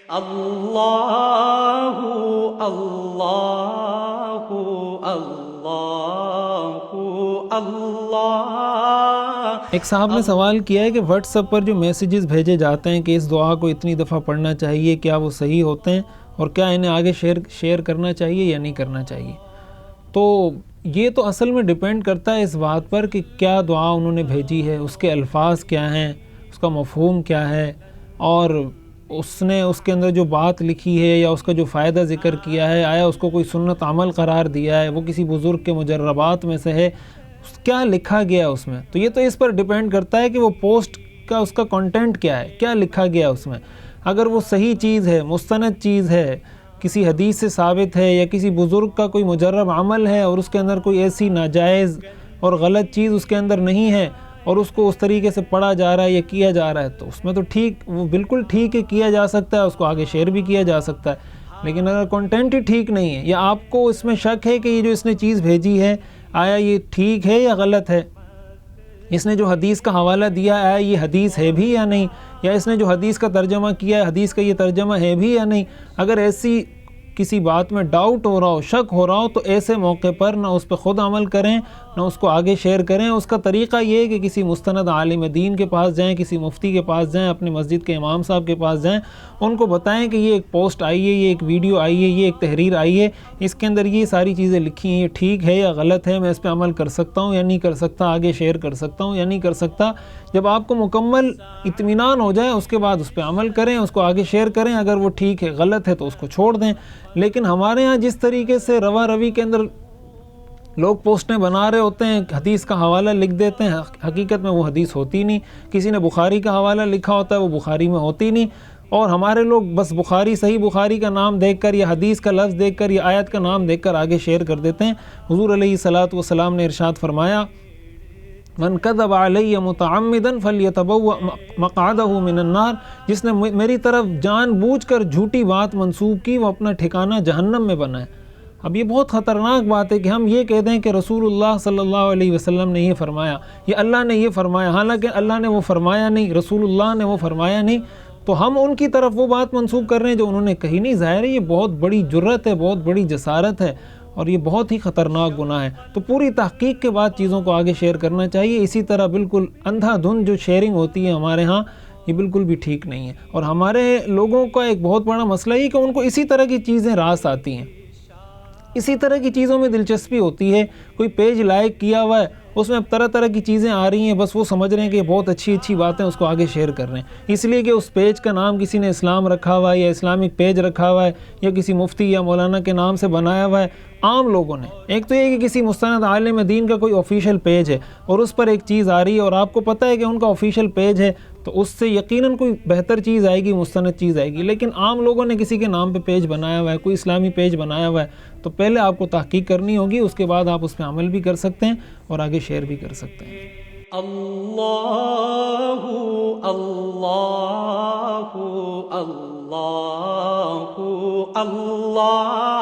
اللہ اللہ اللہ اللہ۔ ایک صاحب نے سوال کیا ہے کہ واٹس ایپ پر جو میسیجز بھیجے جاتے ہیں کہ اس دعا کو اتنی دفعہ پڑھنا چاہیے، کیا وہ صحیح ہوتے ہیں اور کیا انہیں آگے شیئر کرنا چاہیے یا نہیں کرنا چاہیے؟ تو یہ تو اصل میں ڈیپینڈ کرتا ہے اس بات پر کہ کیا دعا انہوں نے بھیجی ہے، اس کے الفاظ کیا ہیں، اس کا مفہوم کیا ہے، اور اس نے اس کے اندر جو بات لکھی ہے یا اس کا جو فائدہ ذکر کیا ہے، آیا اس کو کوئی سنت عمل قرار دیا ہے، وہ کسی بزرگ کے مجربات میں سے ہے، کیا لکھا گیا ہے اس میں۔ تو یہ تو اس پر ڈیپینڈ کرتا ہے کہ وہ پوسٹ کا اس کا کنٹینٹ کیا ہے، کیا لکھا گیا اس میں۔ اگر وہ صحیح چیز ہے، مستند چیز ہے، کسی حدیث سے ثابت ہے یا کسی بزرگ کا کوئی مجرب عمل ہے اور اس کے اندر کوئی ایسی ناجائز اور غلط چیز اس کے اندر نہیں ہے اور اس کو اس طریقے سے پڑھا جا رہا ہے یا کیا جا رہا ہے، تو اس میں تو ٹھیک، وہ بالکل ٹھیک ہے، کیا جا سکتا ہے، اس کو آگے شیئر بھی کیا جا سکتا ہے۔ لیکن اگر کنٹینٹ ہی ٹھیک نہیں ہے یا آپ کو اس میں شک ہے کہ یہ جو اس نے چیز بھیجی ہے آیا یہ ٹھیک ہے یا غلط ہے، اس نے جو حدیث کا حوالہ دیا ہے آیا یہ حدیث ہے بھی یا نہیں، یا اس نے جو حدیث کا ترجمہ کیا ہے حدیث کا یہ ترجمہ ہے بھی یا نہیں، اگر ایسی کسی بات میں ڈاؤٹ ہو رہا ہو، شک ہو رہا ہو، تو ایسے موقع پر نہ اس پہ خود عمل کریں نہ اس کو آگے شیئر کریں۔ اس کا طریقہ یہ ہے کہ کسی مستند عالم دین کے پاس جائیں، کسی مفتی کے پاس جائیں، اپنی مسجد کے امام صاحب کے پاس جائیں، ان کو بتائیں کہ یہ ایک پوسٹ آئی ہے، یہ ایک ویڈیو آئی ہے، یہ ایک تحریر آئی ہے، اس کے اندر یہ ساری چیزیں لکھی ہیں، یہ ٹھیک ہے یا غلط ہے، میں اس پہ عمل کر سکتا ہوں یا نہیں کر سکتا، آگے شیئر کر سکتا ہوں یا نہیں کر سکتا۔ جب آپ کو مکمل اطمینان ہو جائے اس کے بعد اس پہ عمل کریں، اس کو آگے شیئر کریں، اگر وہ ٹھیک ہے غلط ہے تو اس کو چھوڑ دیں۔ لیکن ہمارے ہاں جس طریقے سے روا روی کے اندر لوگ پوسٹیں بنا رہے ہوتے ہیں، حدیث کا حوالہ لکھ دیتے ہیں، حقیقت میں وہ حدیث ہوتی نہیں، کسی نے بخاری کا حوالہ لکھا ہوتا ہے وہ بخاری میں ہوتی نہیں، اور ہمارے لوگ بس بخاری، صحیح بخاری کا نام دیکھ کر یا حدیث کا لفظ دیکھ کر یا آیت کا نام دیکھ کر آگے شیئر کر دیتے ہیں۔ حضور علیہ الصلاۃ والسلام نے ارشاد فرمایا، من کذب علی متعمدا فلیتبوأ مقعدہ من النار، جس نے میری طرف جان بوجھ کر جھوٹی بات منسوب کی وہ اپنا ٹھکانہ جہنم میں بنائے۔ اب یہ بہت خطرناک بات ہے کہ ہم یہ کہہ دیں کہ رسول اللہ صلی اللہ علیہ وسلم نے یہ فرمایا یا اللہ نے یہ فرمایا، حالانکہ اللہ نے وہ فرمایا نہیں، رسول اللہ نے وہ فرمایا نہیں، تو ہم ان کی طرف وہ بات منسوب کر رہے ہیں جو انہوں نے کہی نہیں۔ ظاہر ہے یہ بہت بڑی جرت ہے، بہت بڑی جسارت ہے اور یہ بہت ہی خطرناک گناہ ہے۔ تو پوری تحقیق کے بعد چیزوں کو آگے شیئر کرنا چاہیے۔ اسی طرح بالکل اندھا دھند جو شیئرنگ ہوتی ہے ہمارے ہاں، یہ بالکل بھی ٹھیک نہیں ہے، اور ہمارے لوگوں کا ایک بہت بڑا مسئلہ یہ کہ ان کو اسی طرح کی چیزیں راست آتی ہیں، اسی طرح کی چیزوں میں دلچسپی ہوتی ہے۔ کوئی پیج لائک کیا ہوا ہے، اس میں اب طرح طرح کی چیزیں آ رہی ہیں، بس وہ سمجھ رہے ہیں کہ بہت اچھی اچھی باتیں اس کو آگے شیئر کر رہے ہیں، اس لیے کہ اس پیج کا نام کسی نے اسلام رکھا ہوا ہے یا اسلامک پیج رکھا ہوا ہے یا کسی مفتی یا مولانا کے نام سے بنایا ہوا ہے۔ عام لوگوں نے، ایک تو یہ کہ کسی مستند عالم دین کا کوئی آفیشیل پیج ہے اور اس پر ایک چیز آ رہی ہے اور آپ کو پتہ ہے کہ ان کا آفیشیل پیج ہے، تو اس سے یقیناً کوئی بہتر چیز آئے گی، مستند چیز آئے گی۔ لیکن عام لوگوں نے کسی کے نام پہ پیج بنایا ہوا ہے، کوئی اسلامی پیج بنایا ہوا ہے، تو پہلے آپ کو تحقیق کرنی ہوگی، اس کے بعد آپ اس پہ عمل بھی کر سکتے ہیں اور آگے شیئر بھی کر سکتے ہیں۔ اللہ اللہ اللہ اللہ